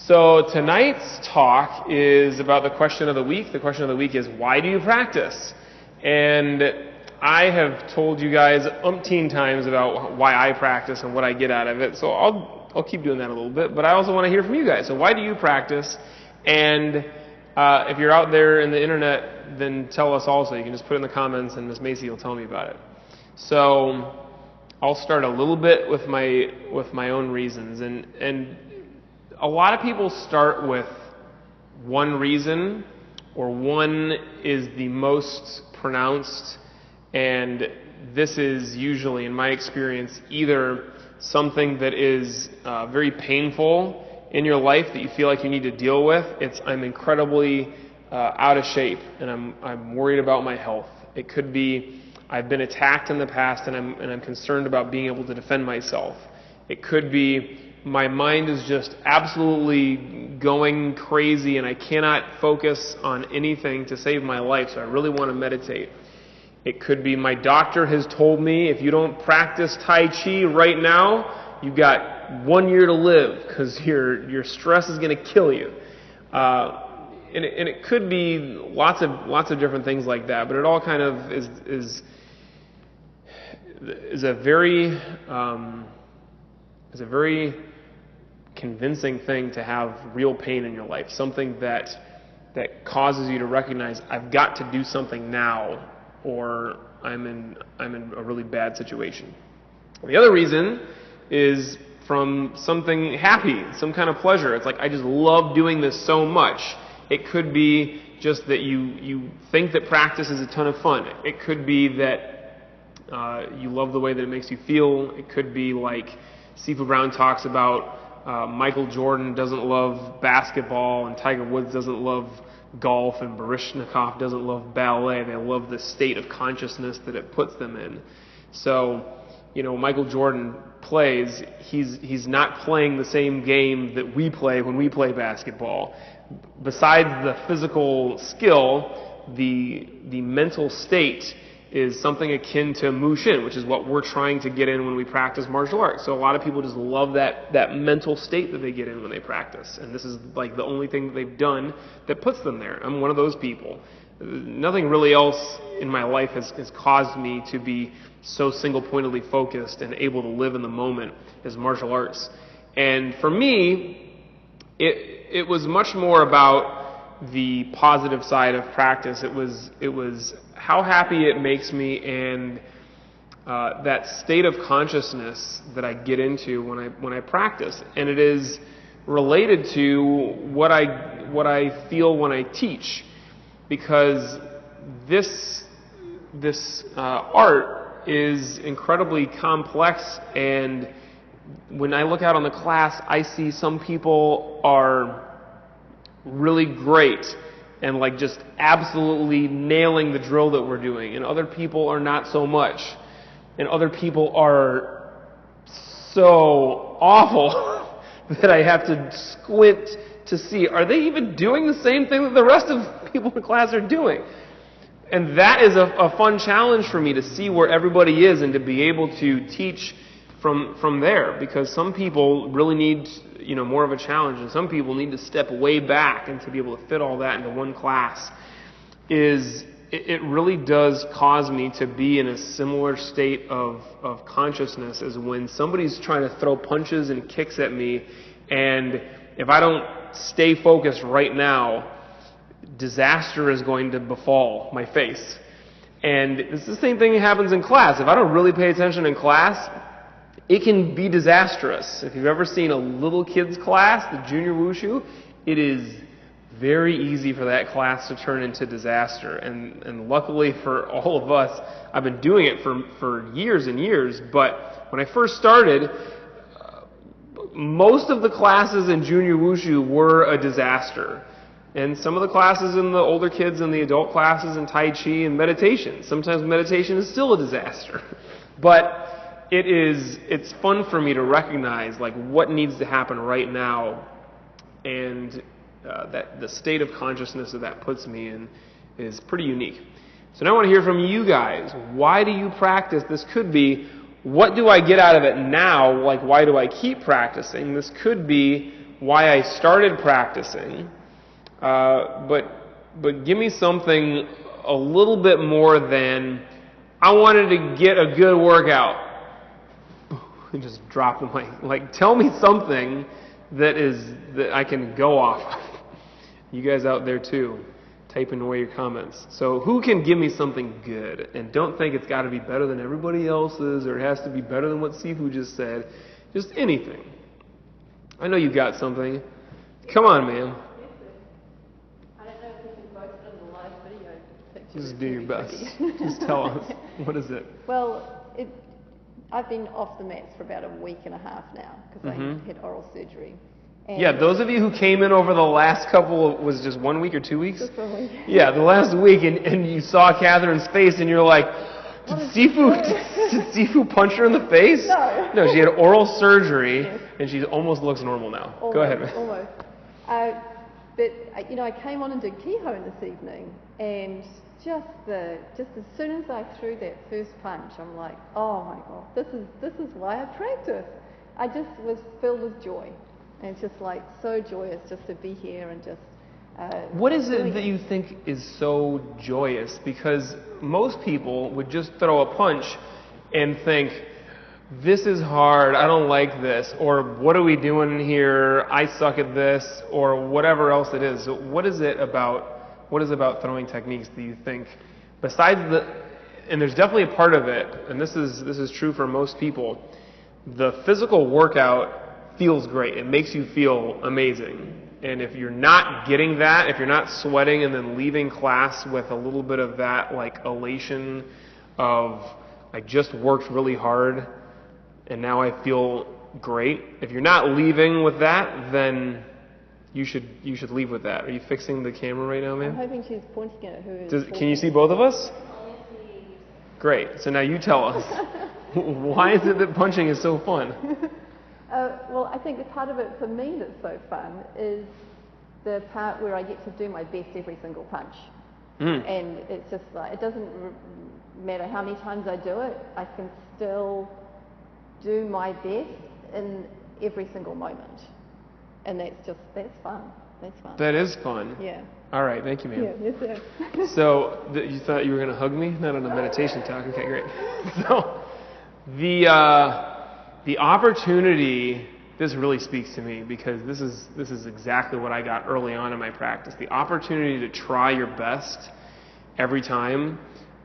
So tonight's talk is about the question of the week. The question of the week is, why do you practice? And I have told you guys umpteen times about why I practice and what I get out of it. So I'll keep doing that a little bit. But I also want to hear from you guys. So why do you practice? And if you're out there in the internet, then tell us also. You can just put it in the comments and Miss Macy will tell me about it. So I'll start a little bit with my own reasons. And a lot of people start with one reason, or one is the most pronounced, and this is usually, in my experience, either something that is very painful in your life that you feel like you need to deal with. It's I'm incredibly out of shape and I'm worried about my health. It could be I've been attacked in the past and I'm concerned about being able to defend myself. It could be my mind is just absolutely going crazy and I cannot focus on anything to save my life, so I really want to meditate. It could be my doctor has told me if you don't practice Tai Chi right now, you've got 1 year to live because your stress is going to kill you. And it could be lots of different things like that, but it all kind of is a very convincing thing to have real pain in your life, something that causes you to recognize I've got to do something now, or I'm in a really bad situation. The other reason is from something happy, some kind of pleasure. It's like I just love doing this so much. It could be just that you think that practice is a ton of fun. It could be that you love the way that it makes you feel. It could be like Sifu Brown talks about Michael Jordan doesn't love basketball and Tiger Woods doesn't love golf and Baryshnikov doesn't love ballet. They love the state of consciousness that it puts them in. So, Michael Jordan plays, he's not playing the same game that we play when we play basketball. Besides the physical skill, the mental state is something akin to Mushin, which is what we're trying to get in when we practice martial arts. So a lot of people just love that mental state that they get in when they practice. And this is like the only thing that they've done that puts them there. I'm one of those people. Nothing really else in my life has caused me to be so single-pointedly focused and able to live in the moment as martial arts. And for me, it was much more about the positive side of practice. It was how happy it makes me, and that state of consciousness that I get into when I practice, and it is related to what I feel when I teach, because this art is incredibly complex, and when I look out on the class, I see some people are really great and like just absolutely nailing the drill that we're doing, and other people are not so much, and other people are so awful that I have to squint to see, are they even doing the same thing that the rest of people in class are doing? And that is a fun challenge for me, to see where everybody is and to be able to teach from there, because some people really need more of a challenge, and some people need to step way back, and to be able to fit all that into one class it really does cause me to be in a similar state of consciousness as when somebody's trying to throw punches and kicks at me, and if I don't stay focused right now, disaster is going to befall my face. And it's the same thing that happens in class. If I don't really pay attention in class, it can be disastrous. If you've ever seen a little kid's class, the junior wushu, it is very easy for that class to turn into disaster. And luckily for all of us, I've been doing it for years and years, but when I first started, most of the classes in junior wushu were a disaster. And some of the classes in the older kids and the adult classes in Tai Chi and meditation. Sometimes meditation is still a disaster. But it's fun for me to recognize like what needs to happen right now, and that the state of consciousness that puts me in is pretty unique. So now I want to hear from you guys. Why do you practice? This could be, what do I get out of it now? Like, why do I keep practicing? This could be, why I started practicing, but give me something a little bit more than I wanted to get a good workout. And just drop the mic. Like, tell me something that I can go off of. You guys out there too, typing away your comments. So who can give me something good? And don't think it's got to be better than everybody else's, or it has to be better than what Sifu just said. Just anything. I know you got something. Come on, man. I don't know if we can post it on the live video. Just do your best. Just tell us. What is it? Well, I've been off the mats for about a week and a half now because I had oral surgery. And yeah, those of you who came in over the last couple, was just 1 week or 2 weeks? Just 1 week. Yeah, the last week, and you saw Catherine's face, and you're like, did Sifu punch her in the face? No. No, she had oral surgery, and she almost looks normal now. Almost, Go ahead, man. Almost. But I came on and did Kihon this evening, and just as soon as I threw that first punch, I'm like, oh my God, this is why I practice. I just was filled with joy, and it's just like so joyous just to be here and just. What is it that you think is so joyous? Because most people would just throw a punch and think, this is hard, I don't like this, or what are we doing here, I suck at this, or whatever else it is. So what is about throwing techniques that you think, besides and there's definitely a part of it, and this is true for most people, the physical workout feels great. It makes you feel amazing. And if you're not getting that, if you're not sweating and then leaving class with a little bit of that like elation of, I just worked really hard and now I feel great. If you're not leaving with that, then you should leave with that. Are you fixing the camera right now, ma'am? I'm hoping she's pointing at who is. Can you see both of us? Great. So now you tell us. Why is it that punching is so fun? Well, I think the part of it for me that's so fun is the part where I get to do my best every single punch. And it's just like, it doesn't matter how many times I do it, I can still do my best in every single moment. And that's fun. That's fun. That is fun. Yeah. All right, thank you, ma'am. Yeah, yes, sir. So, you thought you were going to hug me? Not on a meditation talk. Okay, great. So, the opportunity, this really speaks to me because this is exactly what I got early on in my practice. The opportunity to try your best every time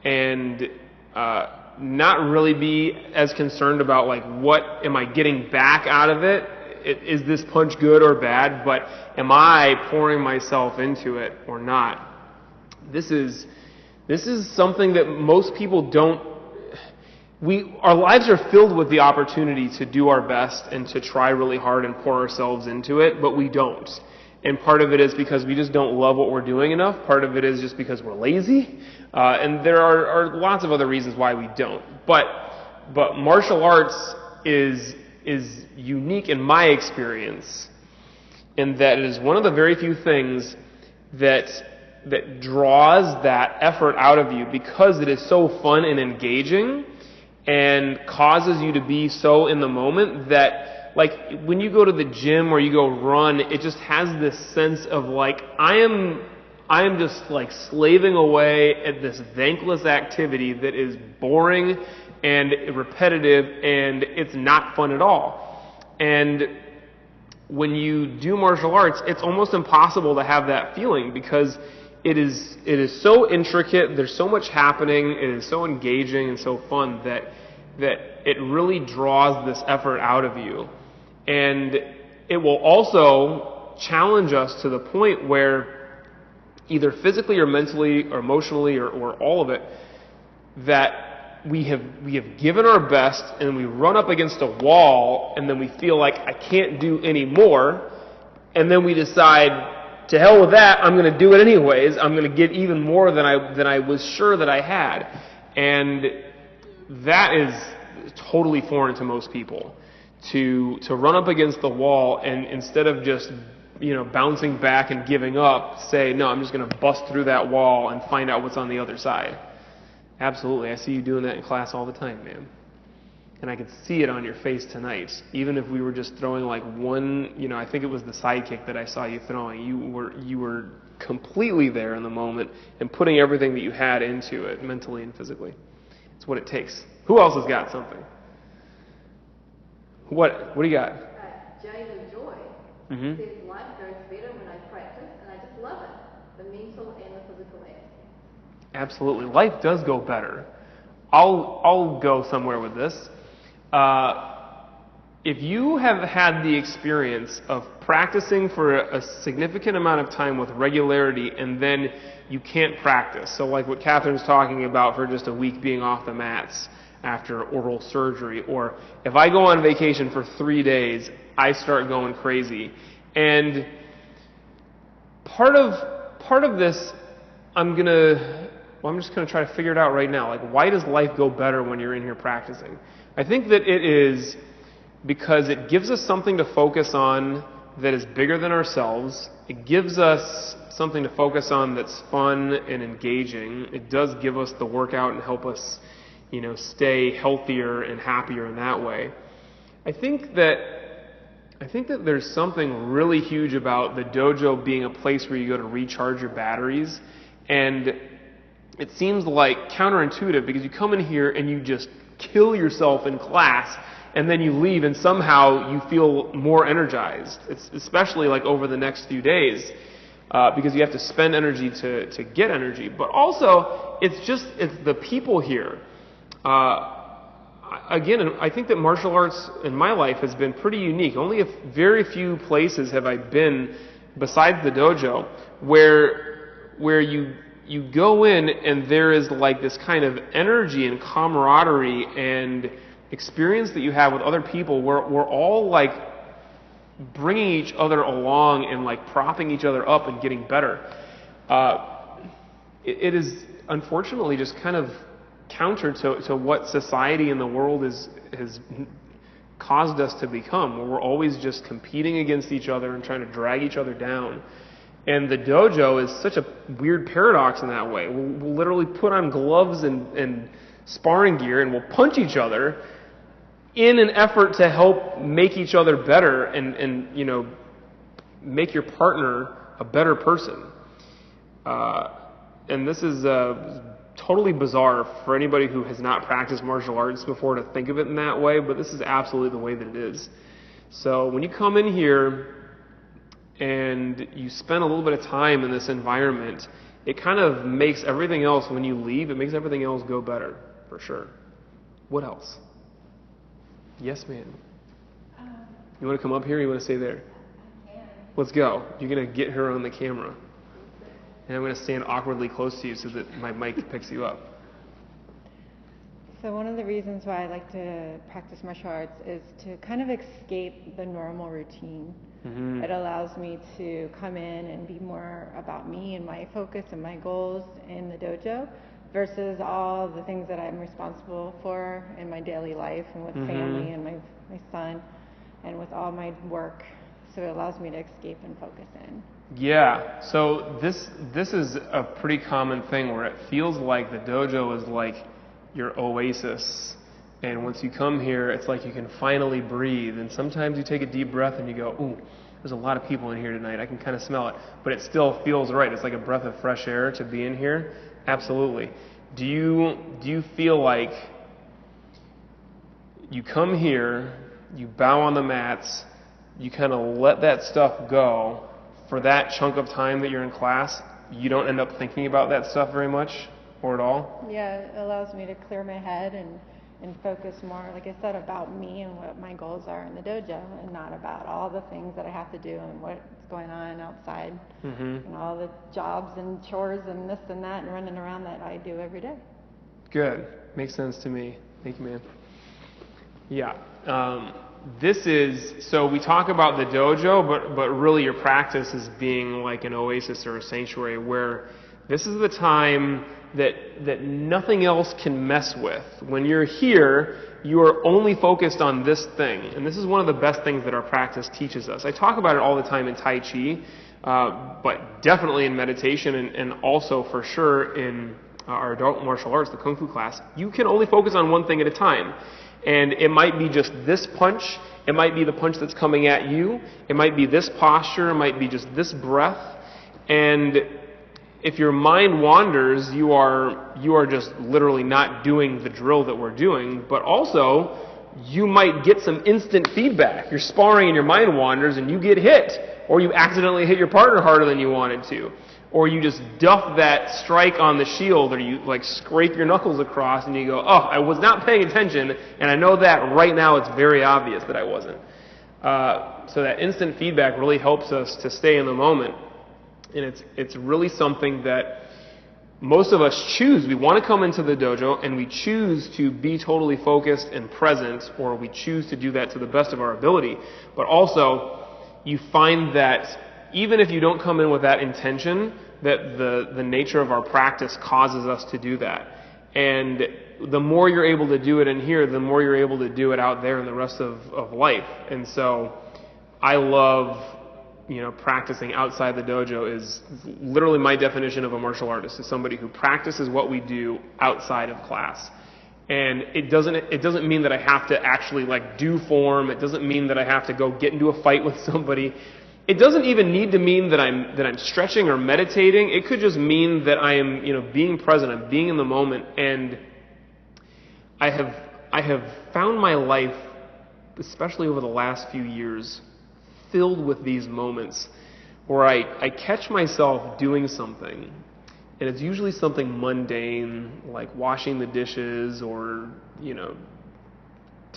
and not really be as concerned about like what am I getting back out of it. Is this punch good or bad? But am I pouring myself into it or not? This is something that most people don't. Our lives are filled with the opportunity to do our best and to try really hard and pour ourselves into it, but we don't. And part of it is because we just don't love what we're doing enough. Part of it is just because we're lazy. And there are lots of other reasons why we don't. But martial arts is unique in my experience in that it is one of the very few things that draws that effort out of you because it is so fun and engaging and causes you to be so in the moment that, like, when you go to the gym or you go run, it just has this sense of like, I am just like slaving away at this thankless activity that is boring and repetitive, and it's not fun at all. And when you do martial arts, it's almost impossible to have that feeling because it is so intricate, there's so much happening, it is so engaging and so fun that it really draws this effort out of you. And it will also challenge us to the point where either physically or mentally or emotionally or all of it, that we have given our best and we run up against a wall and then we feel like I can't do any more, and then we decide, to hell with that, I'm going to do it anyways. I'm going to get even more than I was sure that I had. And that is totally foreign to most people. To run up against the wall and instead of just bouncing back and giving up, say, no, I'm just going to bust through that wall and find out what's on the other side. Absolutely. I see you doing that in class all the time, man. And I could see it on your face tonight. Even if we were just throwing like one, I think it was the sidekick that I saw you throwing. You were completely there in the moment and putting everything that you had into it, mentally and physically. It's what it takes. Who else has got something? What do you got? Jane Joy says life goes better when I practice, and I just love it, the mental and the physical aspect. Absolutely. Life does go better. I'll go somewhere with this. If you have had the experience of practicing for a significant amount of time with regularity and then you can't practice, so like what Catherine's talking about for just a week being off the mats after oral surgery, or if I go on vacation for 3 days, I start going crazy. And part of this, I'm just going to try to figure it out right now. Like, why does life go better when you're in here practicing? I think that it is because it gives us something to focus on that is bigger than ourselves. It gives us something to focus on that's fun and engaging. It does give us the workout and help us, stay healthier and happier in that way. I think that there's something really huge about the dojo being a place where you go to recharge your batteries, and it seems like counterintuitive because you come in here and you just kill yourself in class, and then you leave and somehow you feel more energized. It's especially like over the next few days because you have to spend energy to get energy. But also, it's the people here. Again, I think that martial arts in my life has been pretty unique. Only very few places have I been besides the dojo where you go in and there is like this kind of energy and camaraderie and experience that you have with other people where we're all like bringing each other along and like propping each other up and getting better. It is unfortunately just kind of counter to what society and the world has caused us to become, where we're always just competing against each other and trying to drag each other down. And the dojo is such a weird paradox in that way. We'll literally put on gloves and sparring gear and we'll punch each other in an effort to help make each other better and make your partner a better person. And this is totally bizarre for anybody who has not practiced martial arts before to think of it in that way, but this is absolutely the way that it is. So when you come in here and you spend a little bit of time in this environment, it kind of makes everything else, when you leave, it makes everything else go better, for sure. What else? Yes, ma'am. You want to come up here or you want to stay there? Let's go. You're going to get her on the camera. And I'm going to stand awkwardly close to you so that my mic picks you up. So one of the reasons why I like to practice martial arts is to kind of escape the normal routine. Mm-hmm. It allows me to come in and be more about me and my focus and my goals in the dojo versus all the things that I'm responsible for in my daily life and with family and my son and with all my work. So it allows me to escape and focus in. Yeah, so this is a pretty common thing where it feels like the dojo is like your oasis, and once you come here it's like you can finally breathe, and sometimes you take a deep breath and you go, ooh, there's a lot of people in here tonight, I can kind of smell it, but it still feels right. It's like a breath of fresh air to be in here. Absolutely. Do you feel like you come here, you bow on the mats, you kind of let that stuff go for that chunk of time that you're in class, you don't end up thinking about that stuff very much or at all? Yeah, it allows me to clear my head and focus more, like I said, about me and what my goals are in the dojo and not about all the things that I have to do and what's going on outside and all the jobs and chores and this and that and running around that I do every day. Good. Makes sense to me. Thank you, man. Yeah. So we talk about the dojo, but really your practice is being like an oasis or a sanctuary where this is the time that nothing else can mess with. When you're here, you are only focused on this thing. And this is one of the best things that our practice teaches us. I talk about it all the time in Tai Chi, but definitely in meditation and also for sure in our adult martial arts, the Kung Fu class, you can only focus on one thing at a time. And it might be just this punch, it might be the punch that's coming at you, it might be this posture, it might be just this breath. And if your mind wanders, you are just literally not doing the drill that we're doing, but also you might get some instant feedback. You're sparring and your mind wanders and you get hit, or you accidentally hit your partner harder than you wanted to, or you just duff that strike on the shield, or you like scrape your knuckles across and you go, oh, I was not paying attention, and I know that right now it's very obvious that I wasn't. So that instant feedback really helps us to stay in the moment. And it's really something that most of us choose. We want to come into the dojo and we choose to be totally focused and present, or we choose to do that to the best of our ability. But also, you find that even if you don't come in with that intention, that the nature of our practice causes us to do that. And the more you're able to do it in here, the more you're able to do it out there in the rest of life. And so I love, practicing outside the dojo. Is literally my definition of a martial artist, is somebody who practices what we do outside of class. And it doesn't mean that I have to actually like do form. It doesn't mean that I have to go get into a fight with somebody. It doesn't even need to mean that I'm stretching or meditating. It could just mean that I am, being present. I'm being in the moment. And I have found my life, especially over the last few years, filled with these moments where I catch myself doing something, and it's usually something mundane, like washing the dishes, or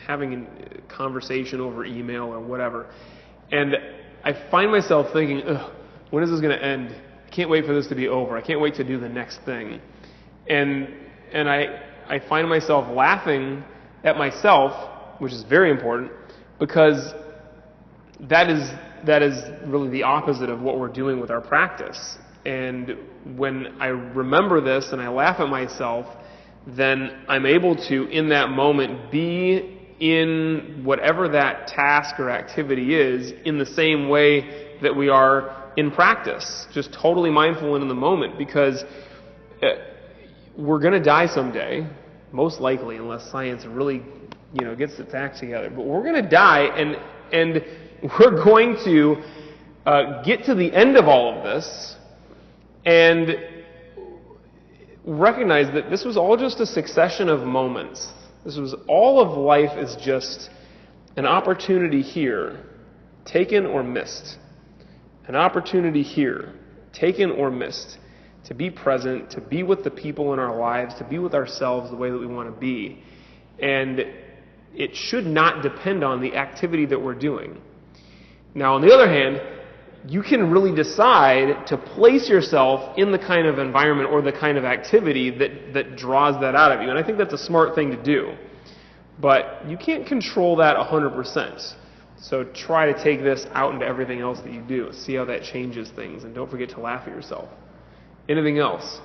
having a conversation over email or whatever, and I find myself thinking, ugh, when is this going to end? I can't wait for this to be over. I can't wait to do the next thing. And I find myself laughing at myself, which is very important, because that is really the opposite of what we're doing with our practice. And when I remember this and I laugh at myself, then I'm able to, in that moment, be in whatever that task or activity is in the same way that we are in practice, just totally mindful and in the moment, because we're going to die someday, most likely, unless science really gets its act together. But we're going to die, and we're going to get to the end of all of this and recognize that this was all just a succession of moments. This was all of life, is just an opportunity here, taken or missed. An opportunity here, taken or missed, to be present, to be with the people in our lives, to be with ourselves the way that we want to be. And it should not depend on the activity that we're doing. Now, on the other hand, you can really decide to place yourself in the kind of environment or the kind of activity that draws that out of you. And I think that's a smart thing to do. But you can't control that 100%. So try to take this out into everything else that you do. See how that changes things. And don't forget to laugh at yourself. Anything else?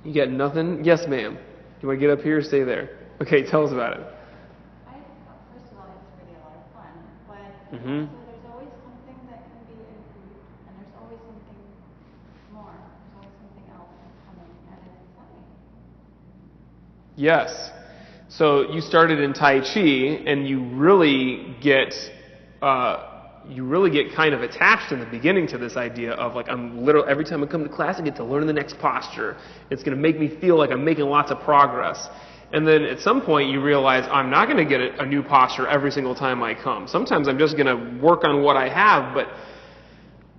You got nothing? Yes, ma'am. You want to get up here or stay there? Okay, tell us about it. First of all, it's really a lot of fun, but Mm-hmm. also there's always something that can be improved, and there's always something more. There's always something else that's coming, and it's exciting. Yes. So you started in Tai Chi, and you really get kind of attached in the beginning to this idea of like, I'm literally, every time I come to class, I get to learn the next posture. It's going to make me feel like I'm making lots of progress. And then at some point you realize I'm not going to get a new posture every single time I come. Sometimes I'm just going to work on what I have,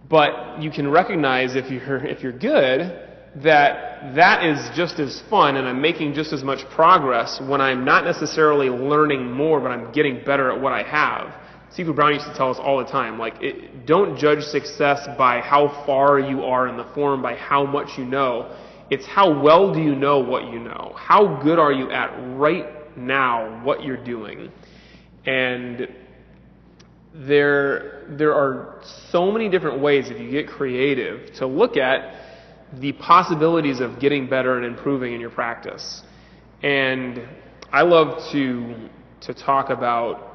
but you can recognize if you're good, that is just as fun, and I'm making just as much progress when I'm not necessarily learning more, but I'm getting better at what I have. Sifu Brown used to tell us all the time, like, don't judge success by how far you are in the form, by how much you know. It's how well do you know what you know? How good are you at right now what you're doing? And there are so many different ways, if you get creative, to look at the possibilities of getting better and improving in your practice. And I love to talk about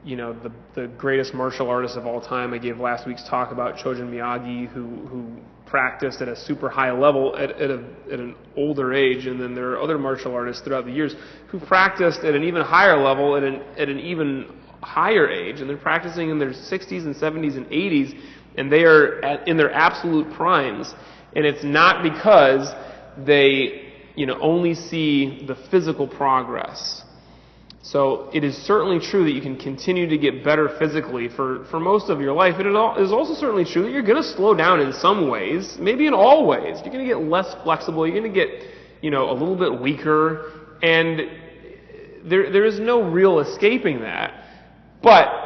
the greatest martial artist of all time. I gave last week's talk about Chojun Miyagi, who practiced at a super high level at an older age, and then there are other martial artists throughout the years who practiced at an even higher level at an even higher age, and they're practicing in their 60s and 70s and 80s, and they are in their absolute primes. And it's not because they only see the physical progress. So it is certainly true that you can continue to get better physically for most of your life. And it is also certainly true that you're going to slow down in some ways, maybe in all ways. You're going to get less flexible. You're going to get, a little bit weaker. And there is no real escaping that. But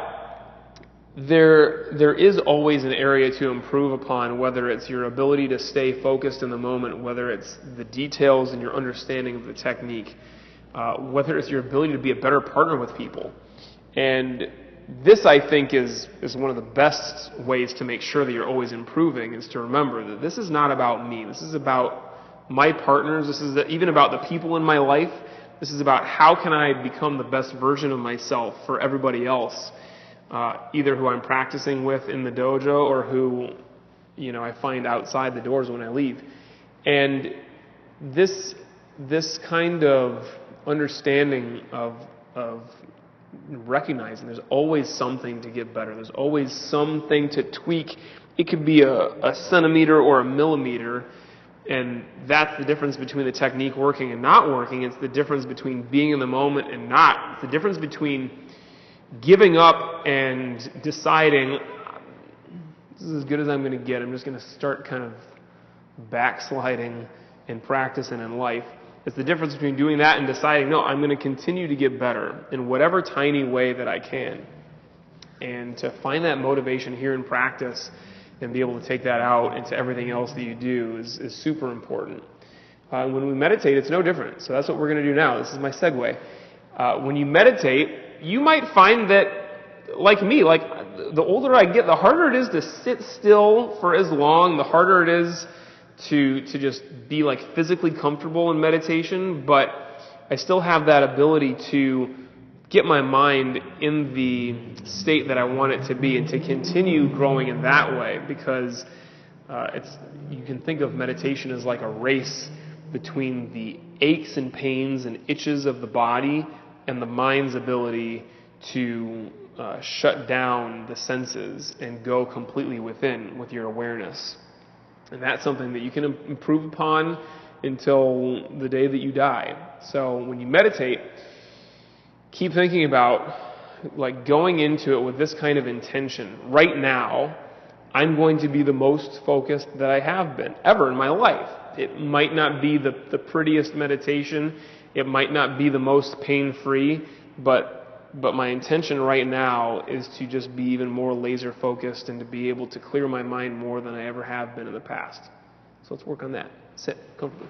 there is always an area to improve upon, whether it's your ability to stay focused in the moment, whether it's the details and your understanding of the technique, whether it's your ability to be a better partner with people. And this, I think, is one of the best ways to make sure that you're always improving, is to remember that this is not about me. This is about my partners. This is even about the people in my life. This is about how can I become the best version of myself for everybody else, either who I'm practicing with in the dojo or who, I find outside the doors when I leave. And this kind of understanding of recognizing there's always something to get better. There's always something to tweak. It could be a centimeter or a millimeter, and that's the difference between the technique working and not working. It's the difference between being in the moment and not. It's the difference between giving up and deciding, this is as good as I'm going to get. I'm just going to start kind of backsliding in practice and in life. It's the difference between doing that and deciding, no, I'm going to continue to get better in whatever tiny way that I can. And to find that motivation here in practice and be able to take that out into everything else that you do is super important. When we meditate, it's no different. So that's what we're going to do now. This is my segue. When you meditate, you might find that, like me, like the older I get, the harder it is to sit still for as long, the harder it is to just be like physically comfortable in meditation, but I still have that ability to get my mind in the state that I want it to be and to continue growing in that way, because you can think of meditation as like a race between the aches and pains and itches of the body and the mind's ability to shut down the senses and go completely within with your awareness. And that's something that you can improve upon until the day that you die. So when you meditate, keep thinking about like going into it with this kind of intention. Right now, I'm going to be the most focused that I have been ever in my life. It might not be the prettiest meditation. It might not be the most pain-free, but my intention right now is to just be even more laser focused and to be able to clear my mind more than I ever have been in the past. So let's work on that. Sit comfortably.